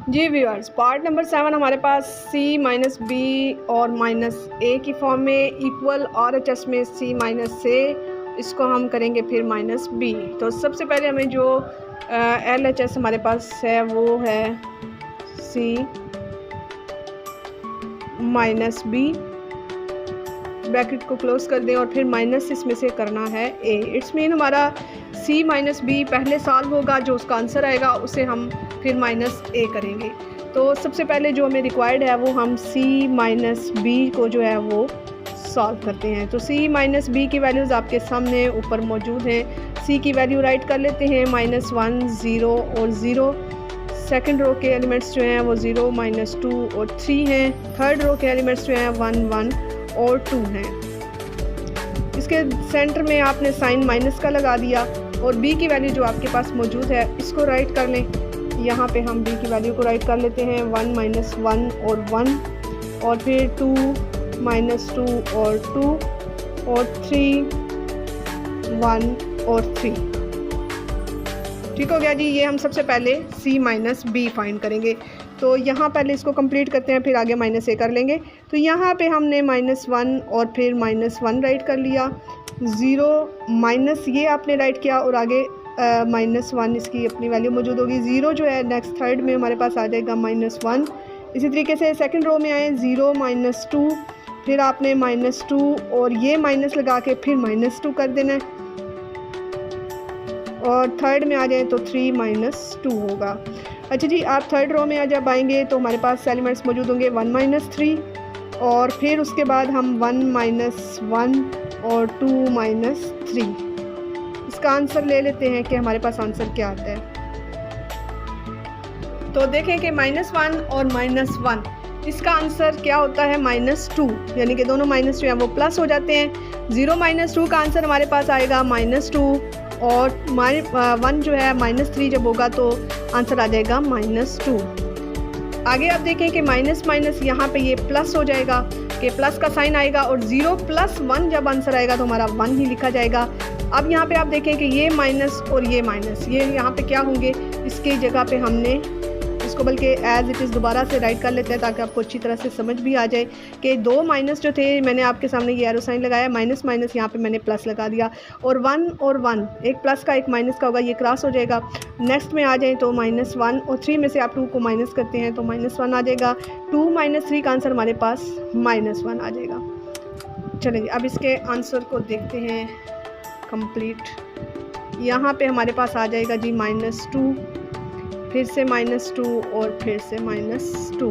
जी viewers, part number 7 हमारे पास c minus B और minus ए की फॉर्म में इक्वल और एच एस में c माइनस ए, इसको हम करेंगे फिर माइनस बी। तो सबसे पहले हमें जो एल एच एस हमारे पास है वो है c माइनस बी, ब्रैकेट को क्लोज कर दें और फिर माइनस इसमें से करना है a। इट्स मीन हमारा c माइनस बी पहले सॉल्व होगा, जो उसका आंसर आएगा उसे हम फिर माइनस a करेंगे। तो सबसे पहले जो हमें रिक्वायर्ड है वो हम c माइनस बी को जो है वो सॉल्व करते हैं। तो c माइनस बी की वैल्यूज़ आपके सामने ऊपर मौजूद हैं। c की वैल्यू राइट कर लेते हैं, -1 0 और 0। सेकंड रो के एलिमेंट्स जो हैं वो 0 -2 और 3 हैं। थर्ड रो के एलिमेंट्स जो हैं 1 1 और 2 हैं। इसके सेंटर में आपने साइन माइनस का लगा दिया और b की वैल्यू जो आपके पास मौजूद है इसको राइट कर लें। यहाँ पे हम b की वैल्यू को राइट कर लेते हैं 1 -1 और 1 और फिर 2 -2 और 2 और 3 1 और 3। ठीक हो गया जी। ये हम सबसे पहले c माइनस बी फाइंड करेंगे। तो यहाँ पहले इसको कंप्लीट करते हैं, फिर आगे माइनस ए कर लेंगे। तो यहाँ पे हमने -1 और फिर -1 राइट कर लिया, 0 माइनस ये आपने राइट किया और आगे -1 इसकी अपनी वैल्यू मौजूद होगी। 0 जो है नेक्स्ट थर्ड में हमारे पास आ जाएगा -1। इसी तरीके से सेकंड रो में आए 0 -2, फिर आपने -2 और ये माइनस लगा के फिर -2 कर देना है और थर्ड में आ जाए तो 3 -2 होगा। अच्छा जी, आप थर्ड रो में जब आएंगे तो हमारे पास एलिमेंट्स मौजूद होंगे 1 -3 और फिर उसके बाद हम 1 -1 और 2 -3। इसका आंसर ले लेते हैं कि हमारे पास आंसर क्या आता है। तो देखें कि -1 और -1, इसका आंसर क्या होता है -2, यानी कि दोनों माइनस जो हैं वो प्लस हो जाते हैं। 0 -2 का आंसर हमारे पास आएगा -2 और 1 जो है -3 जब होगा तो आंसर आ जाएगा -2। आगे आप देखें कि माइनस माइनस यहाँ पे ये प्लस हो जाएगा कि प्लस का साइन आएगा और 0 + 1 जब आंसर आएगा तो हमारा 1 ही लिखा जाएगा। अब यहाँ पे आप देखें कि ये माइनस और ये माइनस, ये यहाँ पे क्या होंगे, इसकी जगह पे हमने इसको बल्कि एज इट इज़ दोबारा से राइट कर लेते हैं ताकि आपको अच्छी तरह से समझ भी आ जाए कि 2 माइनस जो थे मैंने आपके सामने ये एरो साइन लगाया, माइनस माइनस यहाँ पे मैंने प्लस लगा दिया और 1 और 1, एक प्लस का एक माइनस का होगा, ये क्रॉस हो जाएगा। नेक्स्ट में आ जाए तो -1 और 3 में से आप 2 को माइनस करते हैं तो -1 आ जाएगा। 2 - 3 का आंसर हमारे पास -1 आ जाएगा। चलिए अब इसके आंसर को देखते हैं कंप्लीट। यहाँ पे हमारे पास आ जाएगा जी -2, फिर से -2 और फिर से -2,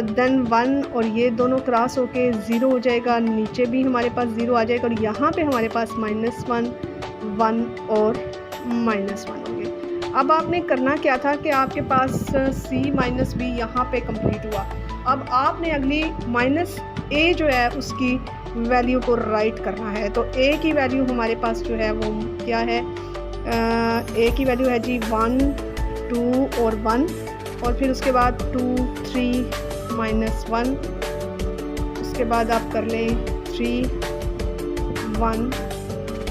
देन 1 और ये दोनों क्रॉस होके 0 हो जाएगा, नीचे भी हमारे पास 0 आ जाएगा और यहाँ पे हमारे पास -1 1 और -1 होंगे। अब आपने करना क्या था कि आपके पास c माइनस बी यहाँ पे कंप्लीट हुआ। अब आपने अगली -a जो है उसकी वैल्यू को राइट करना है। तो a की वैल्यू हमारे पास जो है वो क्या है, a की वैल्यू है जी 1 2 और 1 और फिर उसके बाद 2 3 -1, उसके बाद आप कर लें 3 1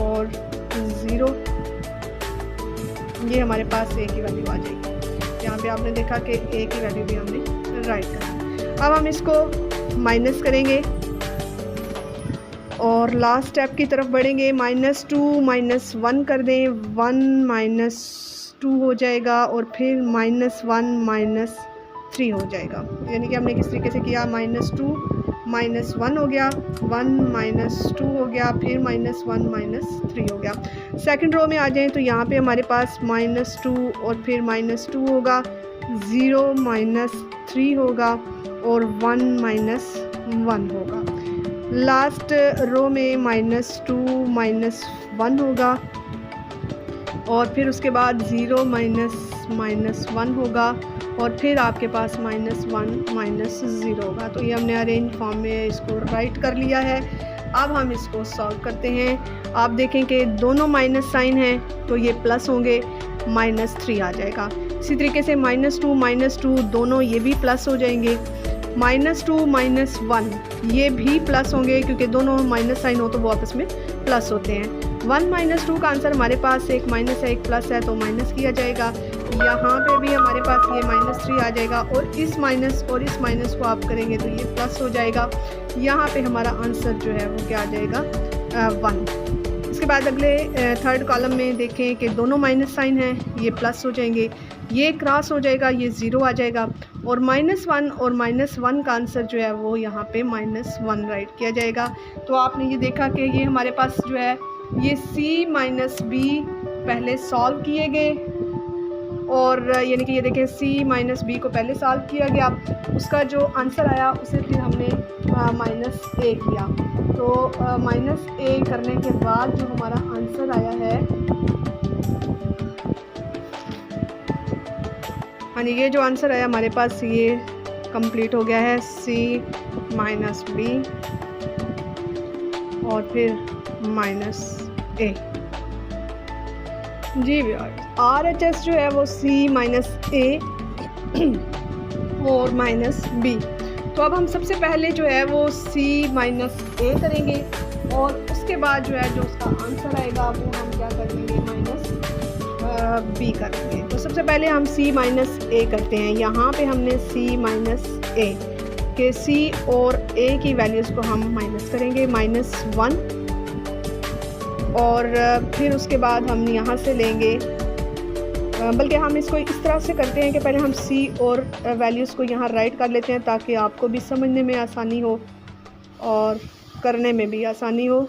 और 0। ये हमारे पास a की वैल्यू आ जाएगी। यहाँ पे आपने देखा कि a की वैल्यू भी हमने राइट कर। अब हम इसको माइनस करेंगे और लास्ट स्टेप की तरफ बढ़ेंगे। -2 -1 कर दें, 1 -2 हो जाएगा और फिर -1 -3 हो जाएगा। यानी कि हमने किस तरीके से किया, -2 -1 हो गया, 1 -2 हो गया, फिर -1 -3 हो गया। सेकंड रो में आ जाएं तो यहाँ पे हमारे पास -2 और फिर -2 होगा, 0 -3 होगा और 1 -1 होगा। लास्ट रो में -2 -1 होगा और फिर उसके बाद 0 -1 होगा और फिर आपके पास -1 -0 होगा। तो ये हमने अरेंज फॉर्म में इसको राइट कर लिया है। अब हम इसको सॉल्व करते हैं। आप देखें कि दोनों माइनस साइन हैं तो ये प्लस होंगे, -3 आ जाएगा। इसी तरीके से -2 -2 दोनों ये भी प्लस हो जाएंगे, -2 -1 ये भी प्लस होंगे क्योंकि दोनों माइनस साइन हो तो वो आपस में प्लस होते हैं। 1 - 2 का आंसर हमारे पास एक माइनस है एक प्लस है तो माइनस किया जाएगा यहाँ पे भी हमारे पास ये -3 आ जाएगा और इस माइनस को आप करेंगे तो ये प्लस हो जाएगा। यहाँ पे हमारा आंसर जो है वो क्या आ जाएगा 1। इसके बाद अगले थर्ड कॉलम में देखें कि दोनों माइनस साइन हैं, ये प्लस हो जाएंगे, ये क्रॉस हो जाएगा, ये 0 आ जाएगा और -1 और -1 का आंसर जो है वो यहाँ पे -1 राइट किया जाएगा। तो आपने ये देखा कि ये हमारे पास जो है ये C - B पहले सॉल्व किए गए और यानी कि ये देखें C - B को पहले सॉल्व किया गया, उसका जो आंसर आया उसे फिर हमने -A किया। तो -A करने के बाद जो हमारा आंसर आया है, हाँ जी, ये जो आंसर आया हमारे पास ये कंप्लीट हो गया है C - B और फिर -A। जी RHS जो है वो C - A और -B। तो अब हम सबसे पहले जो है वो C - A करेंगे और उसके बाद जो है जो उसका आंसर आएगा वो हम क्या कर लेंगे -B कर लेंगे। तो सबसे पहले हम C - A करते हैं। यहाँ पे हमने C - A के C और A की वैल्यूज़ को हम माइनस करेंगे -1 और फिर उसके बाद हम यहाँ से लेंगे, बल्कि हम इसको इस तरह से करते हैं कि पहले हम C और वैल्यूज़ को यहाँ राइट कर लेते हैं ताकि आपको भी समझने में आसानी हो और करने में भी आसानी हो।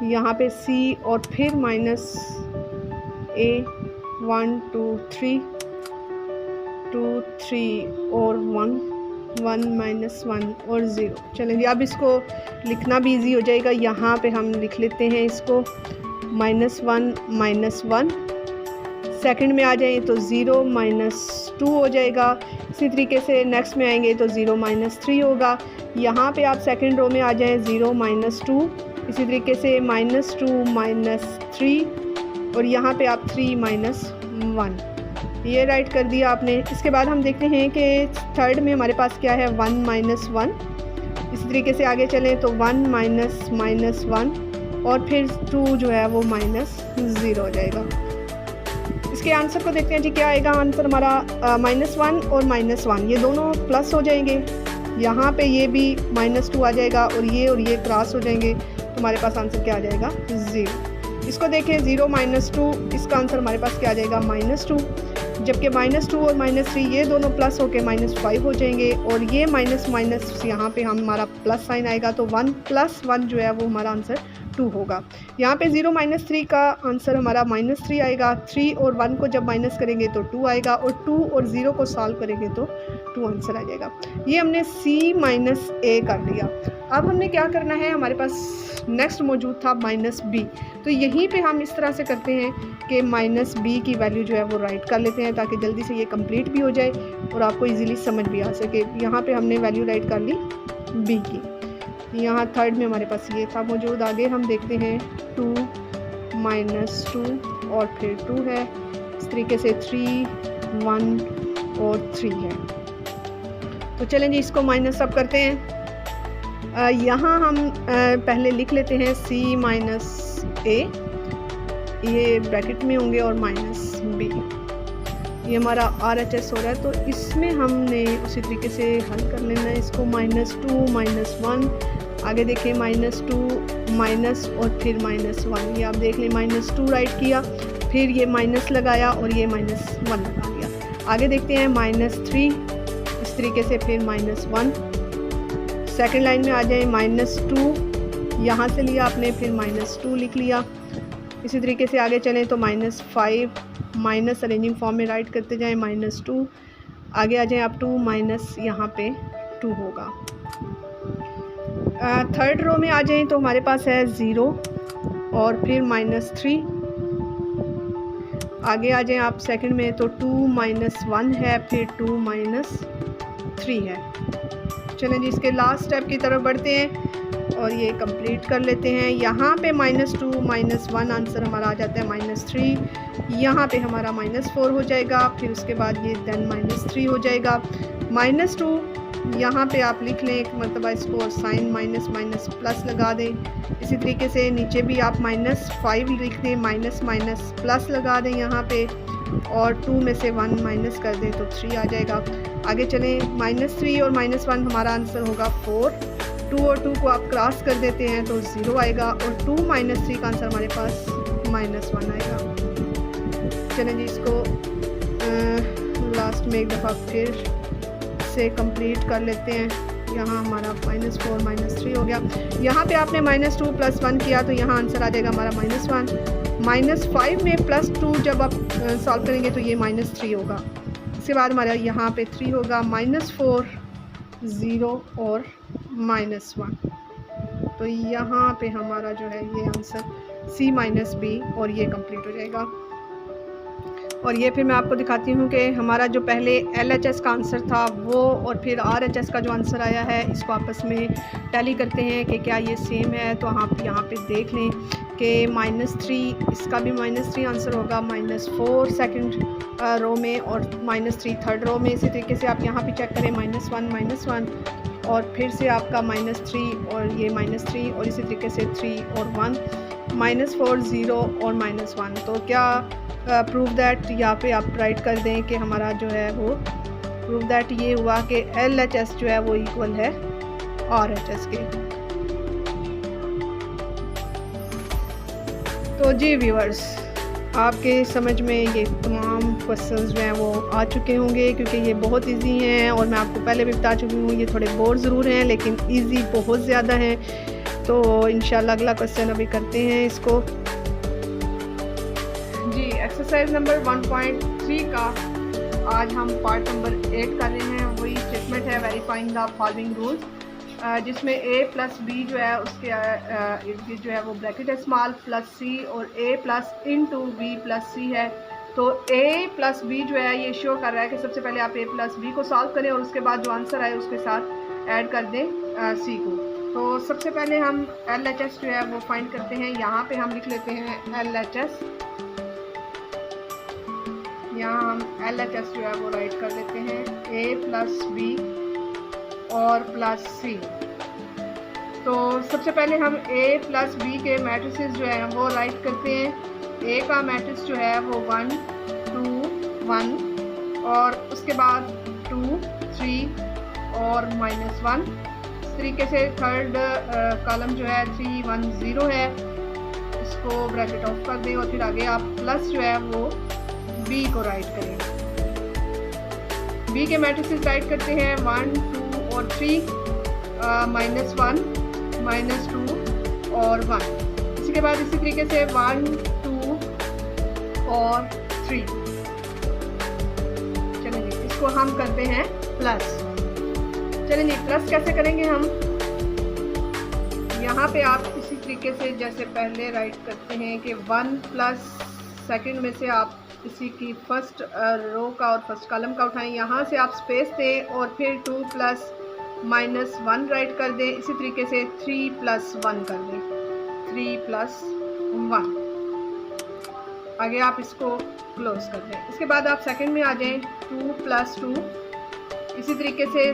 यहाँ पे C और फिर -A 1 2 3 2 3 और 1 1 -1 और 0। चलेंगे अब इसको लिखना भी इजी हो जाएगा। यहाँ पे हम लिख लेते हैं इसको -1 -1, सेकंड में आ जाए तो 0 -2 हो जाएगा। इसी तरीके से नेक्स्ट में आएंगे तो 0 -3 होगा। यहाँ पे आप सेकंड रो में आ जाएं 0 -2, इसी तरीके से -2 -3 और यहाँ पे आप 3 -1, ये राइट कर दिया आपने। इसके बाद हम देखते हैं कि थर्ड में हमारे पास क्या है 1 -1। इसी तरीके से आगे चलें तो 1 -1 और फिर 2 जो है वो -0 हो जाएगा। इसके आंसर को देखते हैं जी, क्या आएगा आंसर हमारा -1 और -1 ये दोनों प्लस हो जाएंगे। यहाँ पे ये भी -2 आ जाएगा और ये क्रॉस हो जाएंगे, तो हमारे पास आंसर क्या आ जाएगा 0। इसको देखें 0 -2, इसका आंसर हमारे पास क्या आ जाएगा -2, जबकि -2 और -3 ये दोनों प्लस होके -5 हो जाएंगे और ये माइनस यहाँ पे हमारा प्लस साइन आएगा, तो 1 + 1 जो है वो हमारा आंसर 2 होगा। यहाँ पे 0 -3 का आंसर हमारा -3 आएगा। 3 और 1 को जब माइनस करेंगे तो 2 आएगा और 2 और 0 को सॉल्व करेंगे तो 2 आंसर आ जाएगा। ये हमने C - A कर लिया। अब हमने क्या करना है, हमारे पास नेक्स्ट मौजूद था -B, तो यहीं पे हम इस तरह से करते हैं कि -B की वैल्यू जो है वो राइट कर लेते हैं ताकि जल्दी से ये कंप्लीट भी हो जाए और आपको इजीली समझ भी आ सके। यहाँ पे हमने वैल्यू राइट कर ली B की। यहाँ थर्ड में हमारे पास ये था मौजूद। आगे हम देखते हैं 2 -2 और फिर 2 है, इस तरीके से 3 1 और 3 है। तो चलें जी इसको माइनस अब करते हैं। यहाँ हम पहले लिख लेते हैं C - A, ये ब्रैकेट में होंगे और -B, ये हमारा RHS हो रहा है। तो इसमें हमने उसी तरीके से हल कर लेना है इसको। -2 -1, आगे देखें -2 माइनस और फिर -1, ये आप देख लें -2 राइट किया, फिर ये माइनस लगाया और ये -1 लगा दिया। आगे देखते हैं -3, इस तरीके से फिर -1, सेकेंड लाइन में आ जाए -2, यहाँ से लिया आपने फिर -2 लिख लिया। इसी तरीके से आगे चलें तो -5 माइनस अरेंजिंग फॉर्म में राइट करते जाएं -2, आगे आ जाएं आप 2 माइनस यहाँ पे 2 होगा। थर्ड रो में आ जाएं तो हमारे पास है 0 और फिर -3, आगे आ जाएं आप सेकंड में तो 2 -1 है, फिर 2 -3 है। चलें जी इसके लास्ट स्टेप की तरफ बढ़ते हैं और ये कंप्लीट कर लेते हैं। यहाँ पे -2 -1 आंसर हमारा आ जाता है -3, यहाँ पे हमारा -4 हो जाएगा, फिर उसके बाद ये देन -3 हो जाएगा। -2 यहाँ पे आप लिख लें एक मरतबा इसको और साइन माइनस माइनस प्लस लगा दें। इसी तरीके से नीचे भी आप -5 लिख दें, माइनस माइनस प्लस लगा दें यहाँ पे, और 2 में से 1 माइनस कर दें तो 3 आ जाएगा। आगे चलें, -3 और -1 हमारा आंसर होगा 4। 2 और 2 को आप क्रॉस कर देते हैं तो 0 आएगा और 2 - 3 का आंसर हमारे पास -1 आएगा। चलें जी, इसको लास्ट में एक दफ़ा फिर से कंप्लीट कर लेते हैं। यहाँ हमारा -4 -3 हो गया। यहाँ पे आपने -2 + 1 किया तो यहाँ आंसर आ जाएगा हमारा -1। -5 में +2 जब आप सॉल्व करेंगे तो ये -3 होगा। इसके बाद हमारा यहाँ पे 3 होगा, -4, 0 और -1। तो यहाँ पे हमारा जो है ये आंसर C - B और ये कंप्लीट हो जाएगा। और ये फिर मैं आपको दिखाती हूँ कि हमारा जो पहले LHS का आंसर था वो और फिर RHS का जो आंसर आया है, इसको आपस में टैली करते हैं कि क्या ये सेम है। तो आप यहाँ पे देख लें कि -3 इसका भी -3 आंसर होगा, -4 सेकंड रो में और -3 थर्ड रो में। इसी तरीके से आप यहाँ पे चेक करें, -1 -1 और फिर से आपका -3 और ये -3 और इसी तरीके से 3 और 1, -4, 0 और -1। तो क्या प्रूव दैट यहाँ पे आप राइट कर दें कि हमारा जो है वो प्रूव दैट ये हुआ कि LHS जो है वो इक्वल है RHS के। तो जी व्यूअर्स, आपके समझ में ये तमाम क्वेश्चंस जो हैं वो आ चुके होंगे, क्योंकि ये बहुत इजी हैं और मैं आपको पहले भी बता चुकी हूँ ये थोड़े बोर ज़रूर हैं लेकिन इजी बहुत ज़्यादा हैं। तो इंशाल्लाह अगला क्वेश्चन अभी करते हैं इसको। जी, एक्सरसाइज नंबर 1.3 का आज हम पार्ट नंबर 8 कर रहे हैं। वही स्टेटमेंट है वेरीफाइंग द फॉलोइंग रूल्स, जिसमें A + B जो है उसके इर्द जो है वो ब्रैकेट है स्मॉल +C और A + इंटू B + C है। तो A + B जो है ये शो कर रहा है कि सबसे पहले आप A + B को सॉल्व करें और उसके बाद जो आंसर आए उसके साथ ऐड कर दें C को। तो सबसे पहले हम LHS जो है वो फाइंड करते हैं। यहाँ पे हम लिख लेते हैं LHS। यहाँ हम LHS जो है वो राइट कर लेते हैं A + B और +C। तो सबसे पहले हम A + B के मैट्रिसेस जो है वो राइट करते हैं। A का मैट्रिक्स जो है वो 1 2 1 और उसके बाद 2 3 और -1। इस तरीके से थर्ड कॉलम जो है 3 1 0 है, इसको ब्रैकेट ऑफ कर दें और फिर आगे आप प्लस जो है वो B को राइट करें। B के मैट्रिसेस राइट करते हैं 1 2 और 3, -1 -2 और 1। इसके बाद इसी तरीके से 1 2 और 3। चलिए इसको हम करते हैं प्लस। चलिए प्लस कैसे करेंगे हम, यहाँ पे आप इसी तरीके से जैसे पहले राइट करते हैं कि 1 प्लस सेकंड में से आप इसी की फर्स्ट रो का और फर्स्ट कॉलम का उठाएं, यहाँ से आप स्पेस दें और फिर 2 + -1 राइट कर दें। इसी तरीके से 3 + 1 कर दें, 3 + 1। आगे आप इसको क्लोज कर दें। इसके बाद आप सेकंड में आ जाएं, 2 + 2, इसी तरीके से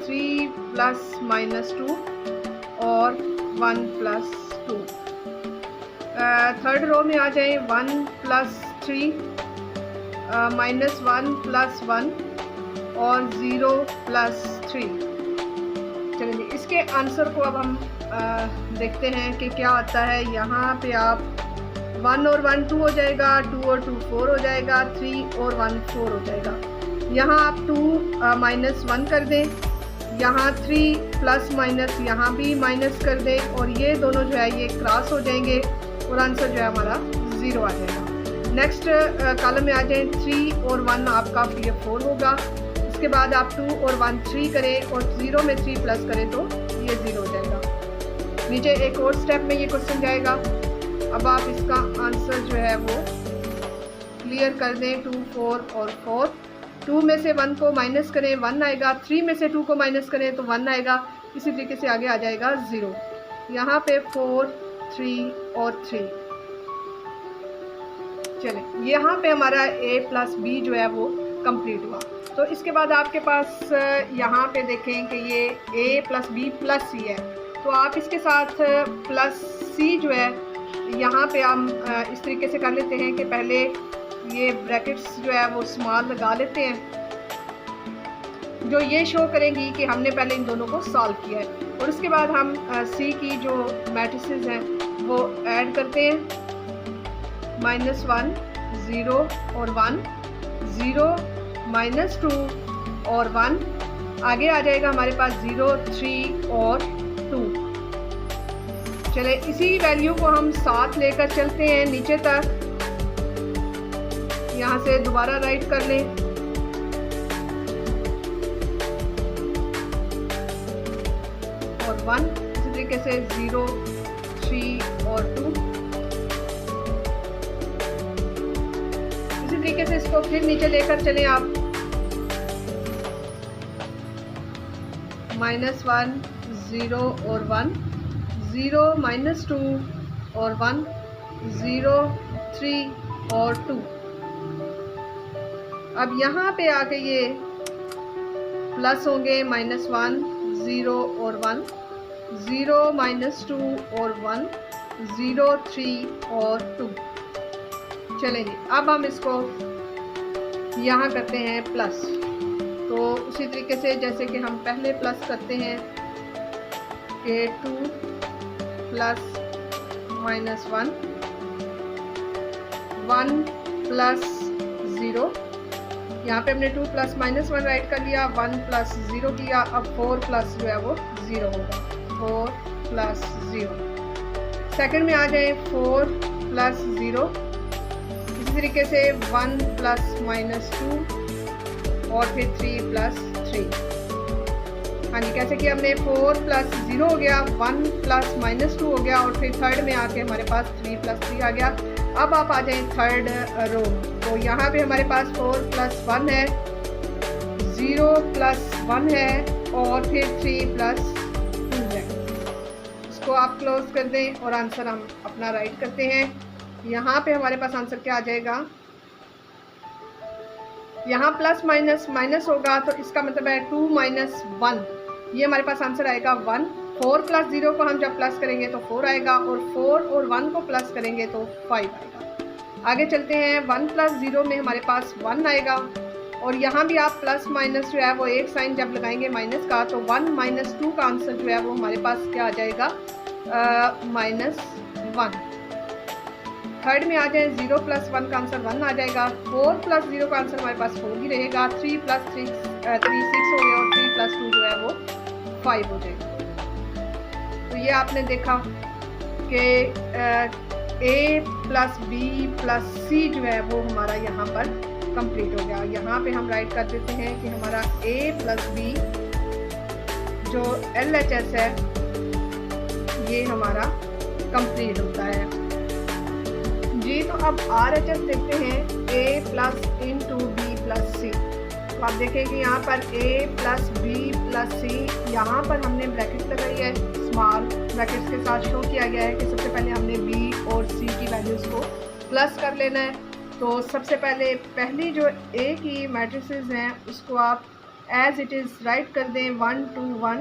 3 + -2 और 1 + 2। थर्ड रो में आ जाएं, 1 + 3, -1 + 1 और 0 + 3। चलिए इसके आंसर को अब हम देखते हैं कि क्या आता है। यहाँ पे आप 1 और 1 2 हो जाएगा, 2 और 2 4 हो जाएगा, 3 और 1 4 हो जाएगा। यहाँ आप 2 -1 कर दें, यहाँ 3 ± यहाँ भी माइनस कर दें और ये दोनों जो है ये क्रॉस हो जाएंगे और आंसर जो है हमारा 0 आ जाएगा। नेक्स्ट कॉलम में आ जाएं, 3 और 1 आपका ये 4 होगा। इसके बाद आप 2 और 1 3 करें और 0 में 3 प्लस करें तो ये 0 हो जाएगा। नीचे एक और स्टेप में ये क्वेश्चन जाएगा। अब आप इसका आंसर जो है वो क्लियर कर दें, 2 4 और 4। 2 में से 1 को माइनस करें, 1 आएगा। 3 में से 2 को माइनस करें तो 1 आएगा। इसी तरीके से आगे आ जाएगा 0। यहाँ पे 4 3 और 3। चलें यहाँ पे हमारा A + B जो है वो कंप्लीट हुआ। तो इसके बाद आपके पास यहाँ पे देखें कि ये A + B + C है, तो आप इसके साथ +C जो है यहाँ पे हम इस तरीके से कर लेते हैं कि पहले ये ब्रैकेट्स जो है वो स्मॉल लगा लेते हैं, जो ये शो करेंगी कि हमने पहले इन दोनों को सॉल्व किया है। और उसके बाद हम सी की जो मैट्रिसेस हैं वो ऐड करते हैं, -1 0 और 1 0 -2 और 1, आगे आ जाएगा हमारे पास 0 3 और 2। चले इसी वैल्यू को हम साथ लेकर चलते हैं नीचे तक, यहाँ से दोबारा राइट कर लें, और 1 इसी तरीके से 0 3 और 2। इसी तरीके से इसको फिर नीचे लेकर चलें आप, -1 0 और 1 0 -2 और 1 0 3 और 2। अब यहाँ पे आके ये प्लस होंगे, -1 0 और 1 0 -2 और 1 0 3 और 2। चलें जी, अब हम इसको यहाँ करते हैं प्लस। तो उसी तरीके से जैसे कि हम पहले प्लस करते हैं कि 2 प्लस -1 1 प्लस 0, यहाँ पे हमने 2 प्लस -1 राइट कर लिया, 1 प्लस 0 किया, अब 4 प्लस जो है वो 0 होगा, 4 प्लस 0। सेकंड में आ जाए 4 प्लस 0, इसी तरीके से 1 प्लस -2 और फिर 3 प्लस 3। हाँ जी, कैसे कि हमने 4 प्लस 0 हो गया, 1 प्लस -2 हो गया, और फिर थर्ड में आके हमारे पास 3 प्लस 3 आ गया। अब आप आ जाएं थर्ड रो, तो यहाँ पे हमारे पास 4 प्लस 1 है, 0 प्लस 1 है, और फिर 3 प्लस 2 है। इसको आप क्लोज कर दें और आंसर हम अपना राइट करते हैं। यहाँ पे हमारे पास आंसर क्या आ जाएगा, यहाँ प्लस माइनस माइनस होगा, तो इसका मतलब है 2 माइनस 1, ये हमारे पास आंसर आएगा 1। 4 प्लस 0 को हम जब प्लस करेंगे तो 4 आएगा, और 4 और 1 को प्लस करेंगे तो 5 आएगा। आगे चलते हैं, 1 प्लस 0 में हमारे पास 1 आएगा, और यहाँ भी आप प्लस माइनस जो है वो एक साइन जब लगाएंगे माइनस का, तो 1 - 2 का आंसर जो है वो हमारे पास क्या आ जाएगा, -1। थर्ड में आ जाए, 0 प्लस 1 का आंसर 1 आ जाएगा, 4 प्लस 0 का आंसर हमारे पास 4 ही रहेगा, 3 प्लस 3 6 हो गया, और 3 प्लस 2 जो है वो 5 हो जाएगा। तो ये आपने देखा कि A plus B plus C जो है वो हमारा यहाँ पर कंप्लीट हो गया। यहाँ पे हम राइट कर देते हैं कि हमारा A प्लस B जो LHS है ये हमारा कंप्लीट होता है जी। तो अब RHS देखते हैं, A plus into B plus C। तो आप देखें कि यहाँ पर A plus B plus C, यहाँ पर हमने ब्रैकेट लगाई है, स्मॉल ब्रैकेट्स के साथ शो किया गया है कि सबसे पहले हमने B और C की वैल्यूज़ को प्लस कर लेना है। तो सबसे पहले पहली जो A की मैट्रिसेस हैं उसको आप एज इट इज़ राइट कर दें, 1 2 1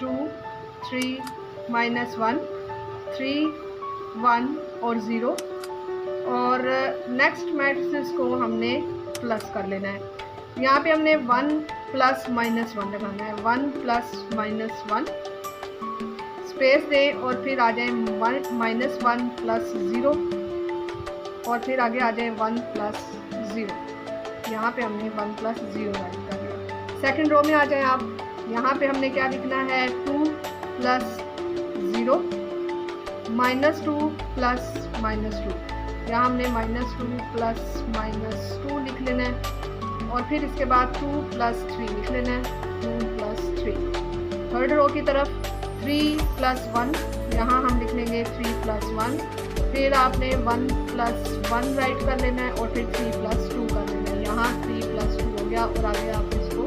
2 3 -1 3 1 और 0, और नेक्स्ट मैट्रिसेस को हमने प्लस कर लेना है। यहाँ पे हमने 1 प्लस -1 लगाना है, 1 प्लस -1 स्पेस दें, और फिर आ जाए 1 प्लस 0, और फिर आगे आ जाए 1 प्लस 0। यहाँ पे हमने 1 प्लस 0 राइट कर दिया। सेकंड रो में आ जाए आप, यहाँ पे हमने क्या लिखना है, 2 प्लस 0 -2 प्लस -2, यहाँ हमने -2 प्लस -2 लिख लेना है, और फिर इसके बाद 2 प्लस 3 लिख लेना है, 2 प्लस 3। थर्ड रो की तरफ 3 प्लस 1, यहाँ हम लिख लेंगे 3 प्लस 1, फिर आपने 1 प्लस 1 राइट कर लेना है, और फिर 3 प्लस 2 कर लेना है, यहाँ 3 प्लस 2 हो गया, और आगे आप इसको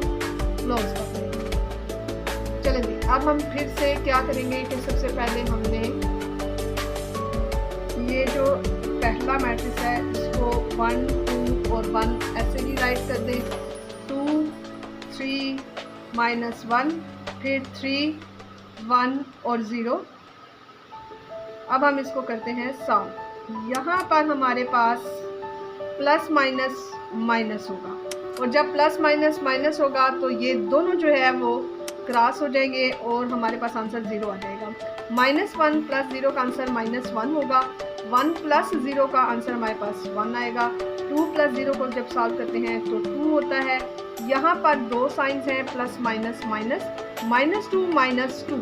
क्लोज कर देंगे। चलें जी, अब हम फिर से क्या करेंगे कि सबसे पहले हमने ये जो पहला मैट्रिक्स है इसको 1 2 और 1 ऐसे ही राइट कर दें, 2 3 -1 फिर 3 1 और 0। अब हम इसको करते हैं सॉल्व। यहाँ पर हमारे पास प्लस माइनस माइनस होगा, और जब प्लस माइनस माइनस होगा तो ये दोनों जो है वो क्रॉस हो जाएंगे और हमारे पास आंसर 0 आ जाएगा। -1 + 0 का आंसर -1 होगा। 1 + 0 का आंसर हमारे पास 1 आएगा। 2 + 0 को जब सॉल्व करते हैं तो 2 होता है। यहाँ पर दो साइंस हैं, प्लस माइनस माइनस, -2 -2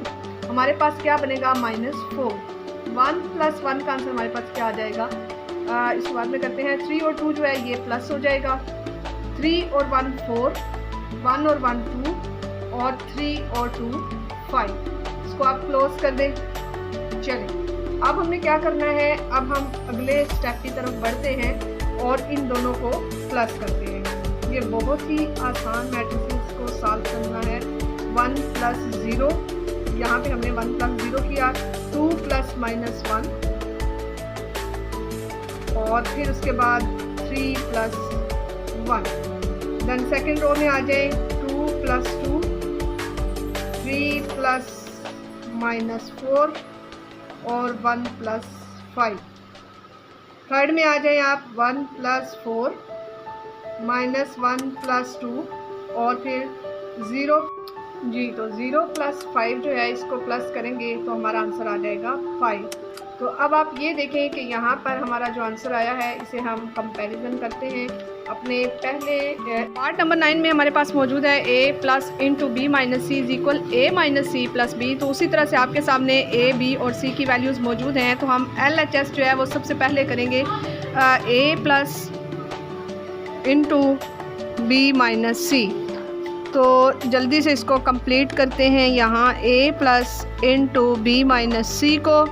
हमारे पास क्या बनेगा, -4। 1 + 1 का आंसर हमारे पास क्या आ जाएगा, इसके बाद में करते हैं। 3 और 2 जो है ये प्लस हो जाएगा। 3 और 1 4, 1 और 1 2, और 3 और 2 5। इसको आप क्लोज कर दें। चलिए अब हमने क्या करना है, अब हम अगले स्टेप की तरफ बढ़ते हैं और इन दोनों को प्लस करते हैं। ये बहुत ही आसान मैट्रिसेस को सॉल्व करना है। 1 + 0, यहाँ पे हमने 1 + 0 किया। 2 + -1, और फिर उसके बाद 3 + 1। देन सेकेंड रो में आ जाए 2 + 2, 3 + -4 और 1 + 5। थर्ड में आ जाए आप 1 + 4, -1 + 2 और फिर 0 जी। तो 0 + 5 जो है इसको प्लस करेंगे तो हमारा आंसर आ जाएगा 5। तो अब आप ये देखें कि यहाँ पर हमारा जो आंसर आया है इसे हम कंपैरिजन करते हैं अपने पहले पार्ट नंबर 9 में हमारे पास मौजूद है a + × b - c = a - c + b। तो उसी तरह से आपके सामने a, b और c की वैल्यूज़ मौजूद हैं। तो हम LHS जो है वो सबसे पहले करेंगे a + × b - c। तो जल्दी से इसको कंप्लीट करते हैं। यहाँ a + × b - c को,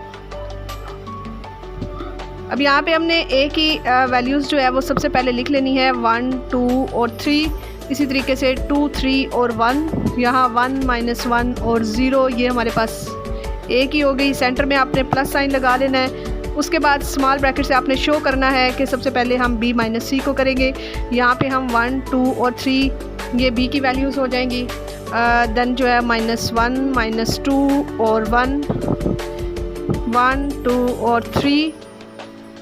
अब यहाँ पे हमने a की वैल्यूज़ जो है वो सबसे पहले लिख लेनी है, 1 2 और 3। इसी तरीके से 2 3 और 1, यहाँ 1 -1 और 0 ये हमारे पास a की हो गई। सेंटर में आपने प्लस साइन लगा लेना है। उसके बाद स्मॉल ब्रैकेट से आपने शो करना है कि सबसे पहले हम b - c को करेंगे। यहाँ पे हम 1 2 और 3 ये b की वैल्यूज़ हो जाएंगी। देन जो है -1 -2 और 1 1 2 और 3,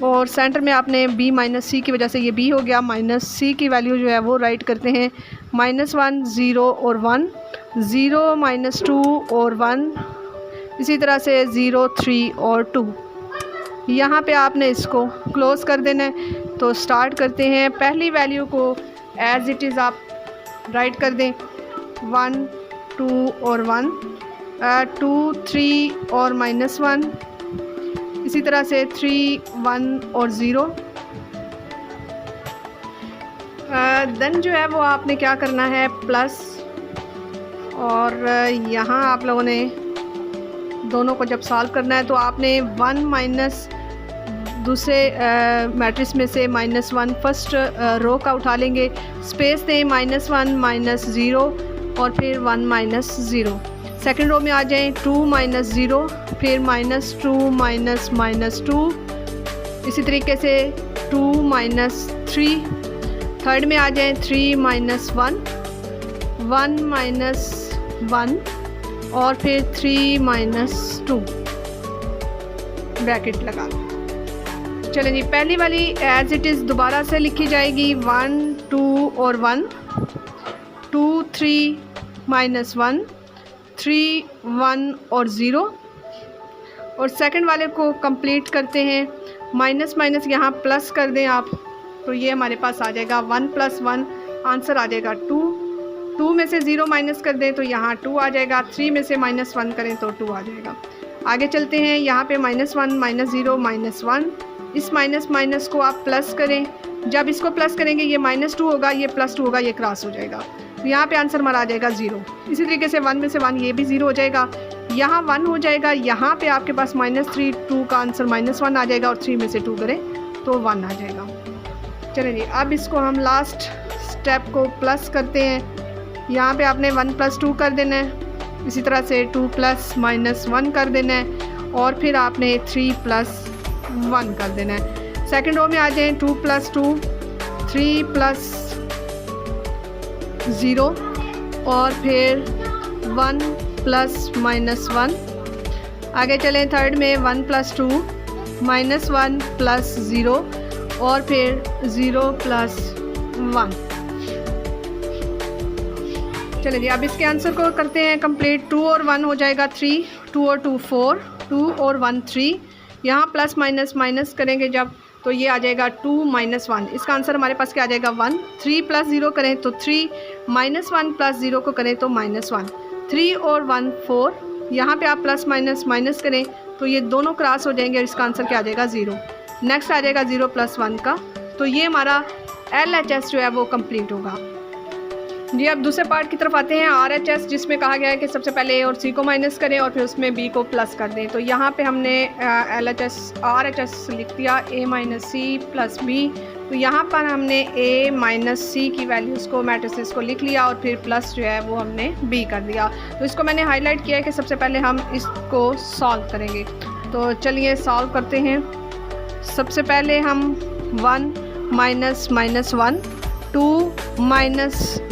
और सेंटर में आपने b - c की वजह से ये b हो गया। -c की वैल्यू जो है वो राइट करते हैं, -1 0 और 1, 0 -2 और 1, इसी तरह से 0 3 और 2। यहाँ पे आपने इसको क्लोज़ कर देना है। तो स्टार्ट करते हैं। पहली वैल्यू को एज इट इज़ आप राइट कर दें, 1 2 और 1, 2 3 और -1, इसी तरह से 3 1 और 0। देन जो है वो आपने क्या करना है, प्लस, और यहाँ आप लोगों ने दोनों को जब सॉल्व करना है तो आपने 1 माइनस दूसरे मैट्रिक्स में से -1 फर्स्ट रो का उठा लेंगे, स्पेस दें, -1 -0 और फिर 1 -0। सेकेंड रो में आ जाएं 2 -0, फिर -2 -2, इसी तरीके से 2 -3। थर्ड में आ जाएं 3 -1, 1 -1 और फिर 3 -2 ब्रैकेट लगा। चलें जी, पहली वाली एज इट इज़ दोबारा से लिखी जाएगी, 1 2 और 1, 2 3 -1, 3 1 और 0। और सेकंड वाले को कंप्लीट करते हैं। माइनस माइनस यहाँ प्लस कर दें आप, तो ये हमारे पास आ जाएगा 1 + 1, आंसर आ जाएगा 2। 2 में से 0 माइनस कर दें तो यहाँ 2 आ जाएगा। 3 में से -1 करें तो 2 आ जाएगा। आगे चलते हैं। यहाँ पे -1 -0 -1, इस माइनस माइनस को आप प्लस करें। जब इसको प्लस करेंगे ये -2 होगा, ये +2 होगा, ये क्रॉस हो जाएगा। यहाँ पे आंसर हमारा आ जाएगा 0। इसी तरीके से 1 में से 1 ये भी 0 हो जाएगा, यहाँ 1 हो जाएगा। यहाँ पे आपके पास -3 2 का आंसर -1 आ जाएगा, और 3 में से 2 करें तो 1 आ जाएगा। चलिए जी, अब इसको हम लास्ट स्टेप को प्लस करते हैं। यहाँ पे आपने 1 + 2 कर देना है, इसी तरह से 2 + -1 कर देना है, और फिर आपने 3 + 1 कर देना है। सेकेंड रो में आ जाएँ 2 + 2, 3 + 0 और फिर 1 + -1। आगे चलें थर्ड में 1 + 2, -1 + 0 और फिर 0 + 1। चलिए जी, अब इसके आंसर को करते हैं कंप्लीट। 2 और 1 हो जाएगा 3, 2 और 2 4, 2 और 1 3। यहाँ प्लस माइनस माइनस करेंगे जब, तो ये आ जाएगा 2 - 1। इसका आंसर हमारे पास क्या आ जाएगा 1। 3 + 0 करें तो 3, -1 + 0 को करें तो -1। 3 और 1 4। यहाँ पे आप प्लस माइनस माइनस करें तो ये दोनों क्रॉस हो जाएंगे और इसका आंसर क्या आ जाएगा 0। नेक्स्ट आ जाएगा 0 + 1 का। तो ये हमारा LHS जो है वो कंप्लीट होगा जी। अब दूसरे पार्ट की तरफ आते हैं, RHS, जिसमें कहा गया है कि सबसे पहले A और C को माइनस करें और फिर उसमें B को प्लस कर दें। तो यहाँ पे हमने RHS लिख दिया A - C + B। तो यहाँ पर हमने A - C की वैल्यूज़ को, मैट्रिसेस को लिख लिया और फिर प्लस जो है वो हमने B कर दिया। तो इसको मैंने हाईलाइट किया है कि सबसे पहले हम इसको सॉल्व करेंगे। तो चलिए सॉल्व करते हैं। सबसे पहले हम 1 - -1, 2 -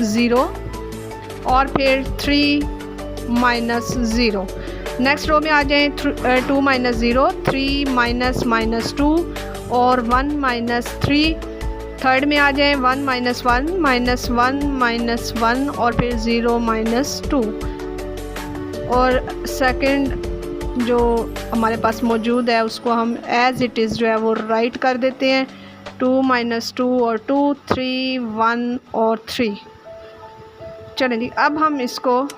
0 और फिर 3 - 0। नेक्स्ट रो में आ जाएँ 2 - 0, 3 - -2 और 1 - 3। थर्ड में आ जाएँ 1 - 1, -1 - 1 और फिर 0 - 2। और सेकंड जो हमारे पास मौजूद है उसको हम एज़ इट इज़ जो है वो राइट कर देते हैं। 2 - 2 और 2, 3 1 और 3। चलिए जी, अब हम इसको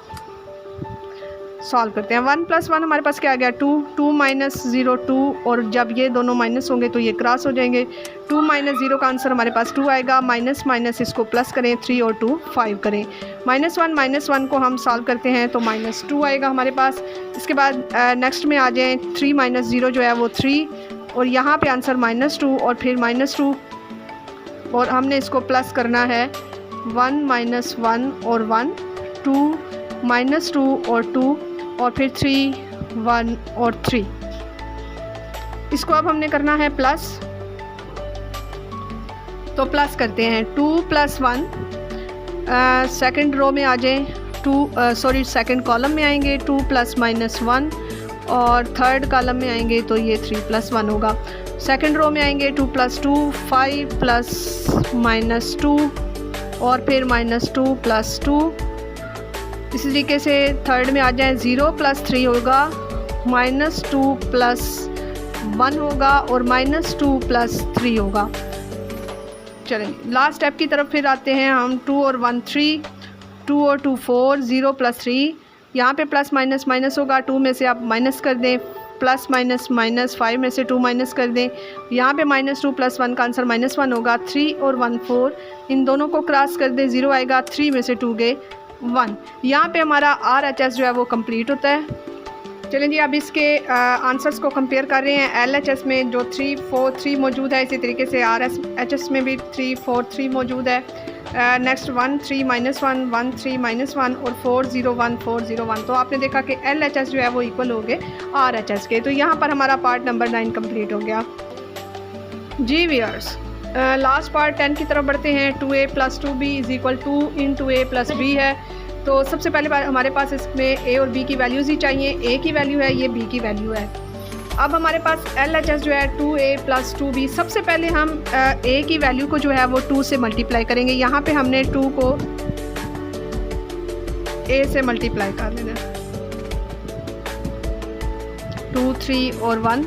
सॉल्व करते हैं। 1 + 1 हमारे पास क्या आ गया 2, 2 - 0 2, और जब ये दोनों माइनस होंगे तो ये क्रॉस हो जाएंगे। 2 - 0 का आंसर हमारे पास 2 आएगा। माइनस माइनस इसको प्लस करें, 3 और 2 5 करें। -1 को हम सॉल्व करते हैं तो -2 आएगा हमारे पास। इसके बाद नेक्स्ट में आ जाएँ 3 - 0 जो है वो 3, और यहाँ पे आंसर -2 और फिर -2, और हमने इसको प्लस करना है 1 - 1 और 1, 2 -2 और 2 और फिर 3 1 और 3। इसको अब हमने करना है प्लस। तो प्लस करते हैं 2 + 1। सेकंड रो में आ जाएं, सेकंड कॉलम में आएंगे 2 + -1, और थर्ड कॉलम में आएंगे तो ये 3 + 1 होगा। सेकंड रो में आएंगे 2 + 2, 5 + -2 और फिर -2 + 2। इसी तरीके से थर्ड में आ जाए 0 + 3 होगा, -2 + 1 होगा और -2 + 3 होगा। चलें लास्ट स्टेप की तरफ फिर आते हैं हम। 2 और 1 3, 2 और 2 4, 0 + 3। यहाँ पे प्लस माइनस माइनस होगा, 2 में से आप माइनस कर दें, प्लस माइनस माइनस, 5 में से 2 माइनस कर दें। यहाँ पे -2 + 1 का आंसर -1 होगा। 3 और 1 4, इन दोनों को क्रॉस कर दें, 0 आएगा। 3 में से 2 गए 1। यहाँ पे हमारा RHS जो है वो कंप्लीट होता है। चलें जी, अब इसके आंसर्स को कंपेयर कर रहे हैं। LHS में जो 3 4 3 मौजूद है, इसी तरीके से RHS में भी 3 4 3 मौजूद है। नेक्स्ट 1 3 -1, 1 3 -1 और 4 0 1 4 0 1। तो आपने देखा कि LHS जो है वो इक्वल हो गए RHS के। तो यहाँ पर हमारा पार्ट नंबर 9 कंप्लीट हो गया जी व्यूअर्स। लास्ट पार्ट 10 की तरफ बढ़ते हैं। 2a + 2b = 2 × a + b है। तो सबसे पहले बार हमारे पास इसमें a और b की वैल्यूज़ ही चाहिए। a की वैल्यू है, ये b की वैल्यू है। अब हमारे पास LHS जो है 2a + 2b। सबसे पहले हम a की वैल्यू को जो है वो 2 से मल्टीप्लाई करेंगे। यहाँ पे हमने 2 को a से मल्टीप्लाई कर देना। 2 3 और 1,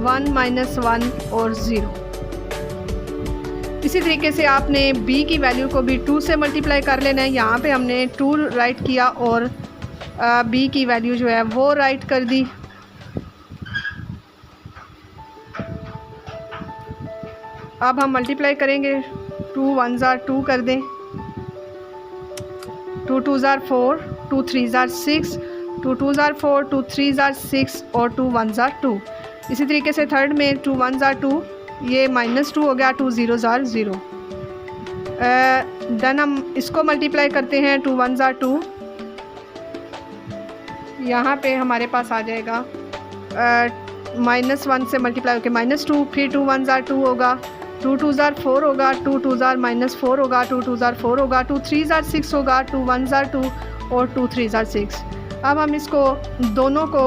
1 - 1 और 0। इसी तरीके से आपने b की वैल्यू को भी 2 से मल्टीप्लाई कर लेना है। यहाँ पे हमने 2 राइट किया और b की वैल्यू जो है वो राइट कर दी। अब हम मल्टीप्लाई करेंगे, 2 1 ज़ार 2 कर दें, 2 2 ज़ार 4, 2 3 ज़ार 6, 2 2 ज़ार 4, 2 3 ज़ार 6 और 2 1 ज़ार 2। इसी तरीके से थर्ड में 2 1 ज़ार 2, ये -2 हो गया, 2 0 ज़ार 0। देन हम इसको मल्टीप्लाई करते हैं, 2 1 ज़ार 2। यहाँ पे हमारे पास आ जाएगा -1 से मल्टीप्लाई होकर -2, फिर 2 1 ज़ार 2 होगा, 2 2 ज़ार 4 होगा, 2 2 ज़ार -4 होगा, 2 2 ज़ार 4 होगा, 2 3 ज़ार 6 होगा, 2 1 ज़ार 2 और 2 3 ज़ार 6। अब हम इसको दोनों को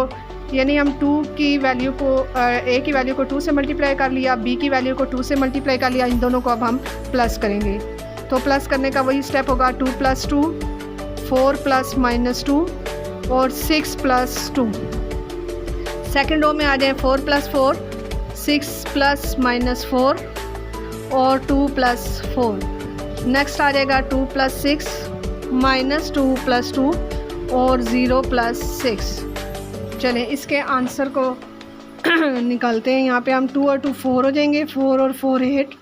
यानी हम 2 की वैल्यू को ए की वैल्यू को 2 से मल्टीप्लाई कर लिया, बी की वैल्यू को 2 से मल्टीप्लाई कर लिया, इन दोनों को अब हम प्लस करेंगे। तो प्लस करने का वही स्टेप होगा, 2 + 2, 4 + -2 और 6 + 2। सेकेंड रो में आ जाए 4 + 4, 6 + -4 और 2 + 4। नेक्स्ट आ जाएगा 2 + 6 -2 + 2 और 0 + 6। चलें इसके आंसर को निकालते हैं। यहाँ पे हम 2 और 2 4 हो जाएंगे, 4 और 4 8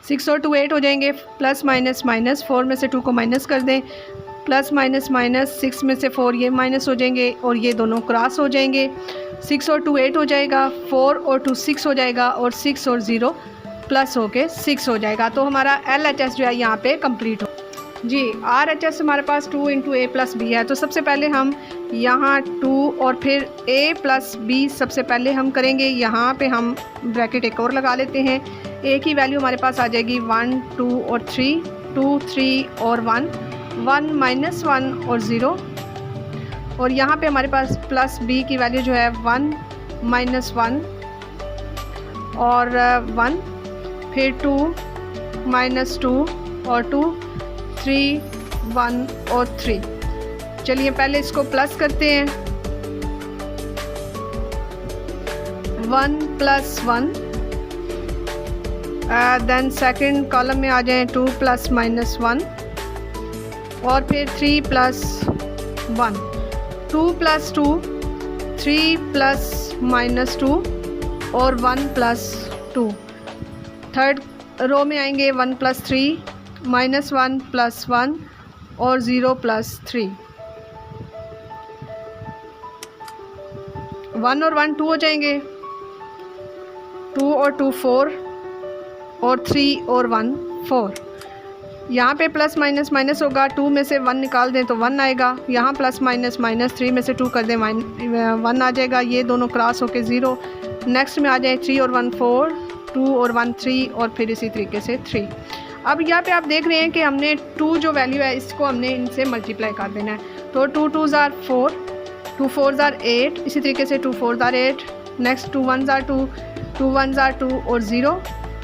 6 और 2 8 हो जाएंगे, प्लस माइनस माइनस 4 में से 2 को माइनस कर दें, प्लस माइनस माइनस 6 में से 4 ये माइनस हो जाएंगे और ये दोनों क्रॉस हो जाएंगे। 6 और 2 8 हो जाएगा, 4 और 2 6 हो जाएगा और 6 और 0 प्लस होके 6 हो जाएगा। तो हमारा LHS जो है यहाँ पे कंप्लीट हो जी। RHS हमारे पास 2 × A + B है। तो सबसे पहले हम यहाँ 2 और फिर A + B सबसे पहले हम करेंगे। यहाँ पे हम ब्रैकेट एक और लगा लेते हैं। A की वैल्यू हमारे पास आ जाएगी 1 2 और 3, 2 3 और 1, 1 -1 और 0। और यहाँ पे हमारे पास प्लस B की वैल्यू जो है 1 -1 और 1, फिर 2 -2 और 2, 3 1 और 3। चलिए पहले इसको प्लस करते हैं। 1 + 1, देन सेकंड कॉलम में आ जाएं 2 + -1 और फिर 3 + 1, 2 + 2, 3 + -2 और 1 + 2। थर्ड रो में आएंगे 1 + 3, -1 + 1 और 0 + 3। 1 और 1 2 हो जाएंगे, 2 और 2 4 और 3 और 1 4। यहाँ पे प्लस माइनस माइनस होगा, 2 में से 1 निकाल दें तो 1 आएगा। यहाँ प्लस माइनस माइनस 3 में से 2 कर दें 1 आ जाएगा। ये दोनों क्रॉस होके 0। नेक्स्ट में आ जाए 3 और 1 4, 2 और 1 3 और फिर इसी तरीके से 3। अब यहाँ पे आप देख रहे हैं कि हमने 2 जो वैल्यू है इसको हमने इनसे मल्टीप्लाई कर देना है। तो 2 2s are 4, 2 4s are 8, इसी तरीके से 2 4s are 8, next 2 1s are 2, 2 1s are 2 और 0,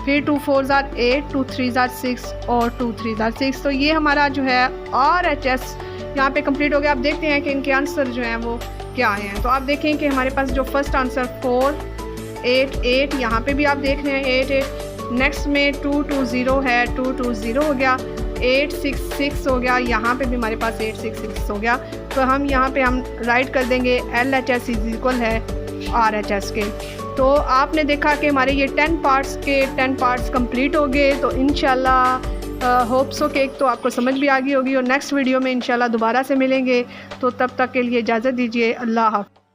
फिर 2 4s are 8, 2 3s are 6 और 2 3s are 6। तो ये हमारा जो है RHS यहाँ पे कंप्लीट हो गया। आप देखते हैं कि इनके आंसर जो हैं वो क्या आए हैं। तो आप देखें कि हमारे पास जो फर्स्ट आंसर 4 8 8, यहाँ पे भी आप देख रहे हैं 8 8। नेक्स्ट में 2 2 0 है, 2 2 0 हो गया, 8 6 6 हो गया, यहाँ पे भी हमारे पास 8 6 6 हो गया। तो हम यहाँ पे हम राइट कर देंगे LHS = है RHS के। तो आपने देखा कि हमारे ये 10 पार्ट्स के 10 पार्ट्स कंप्लीट हो गए। तो इंशाल्लाह होप सो कि तो आपको समझ भी आ गई होगी और नेक्स्ट वीडियो में इंशाल्लाह दोबारा से मिलेंगे। तो तब तक के लिए इजाज़त दीजिए। अल्लाह हाफ़िज़।